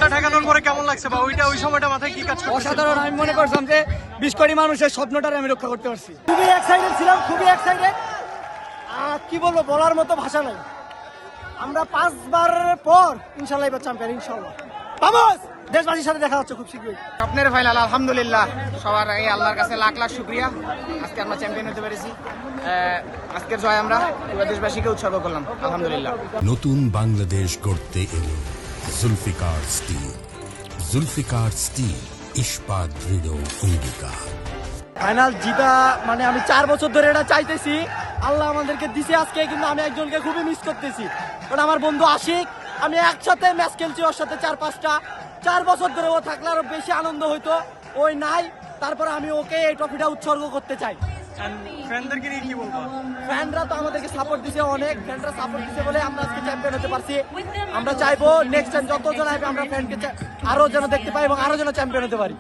গোলটা ঠেকানোর পরে কেমন লাগছে বা ওই সময়টা মাথায় কি কাজ করছে? অসাধারণ। আমি মনে করছিলাম যে 20 কোটি মানুষের স্বপ্নটারে আমি রক্ষা করতে পারছি। খুবই এক্সাইটেড ছিলাম, খুবই এক্সাইটেড। কি বলবো, বলার মতো ভাষা নাই। আমরা 5 বার পর ইনশাল্লাহ এবার চ্যাম্পিয়ন, ইনশাল্লাহ। বাবুস, দেশবাসীর সাথে দেখা হচ্ছে খুব শীঘ্রই। স্বপ্নের ফাইনাল, আলহামদুলিল্লাহ। সবার আগে আল্লাহর কাছে লাখ লাখ শুকরিয়া, আজকে আমরা চ্যাম্পিয়ন হতে পেরেছি। আজকের জয় আমরা পুরো দেশবাসীকে উৎসর্গ করলাম, আলহামদুলিল্লাহ। নতুন বাংলাদেশ গড়তে এলো জুলফিকার স্টিল। জুলফিকার স্টিল, ইস্পাত দৃঢ় অঙ্গীকার। ফাইনাল জিতা মানে আমি 4 বছর ধরে এটা চাইতেছি, আল্লাহ আমাদেরকে দিছে আজকে। কিন্তু আমি একজনকে খুবই মিস করতেছি, ওটা আমার বন্ধু আশিক। আমি একসাথে ম্যাচ খেলছি ওর সাথে 4-5টা। 4 বছর ধরে ও থাকলে আরো বেশি আনন্দ হইতো, ওই নাই। তারপরে আমি ওকে এই ট্রফিটা উৎসর্গ করতে চাই। ফ্যানদেরকে নিয়ে কি বলবো? ফ্যানরা তো আমাদেরকে সাপোর্ট দিছে, অনেক ফ্যানরা সাপোর্ট দিছে বলে আমরা আজকে চ্যাম্পিয়ন হতে পারছি। আমরা চাইবো নেক্সট টাইম যতজন আসবে আমরা ফ্যানকে আরো যেন দেখতে পাই এবং আরো যেন চ্যাম্পিয়ন হতে পারি।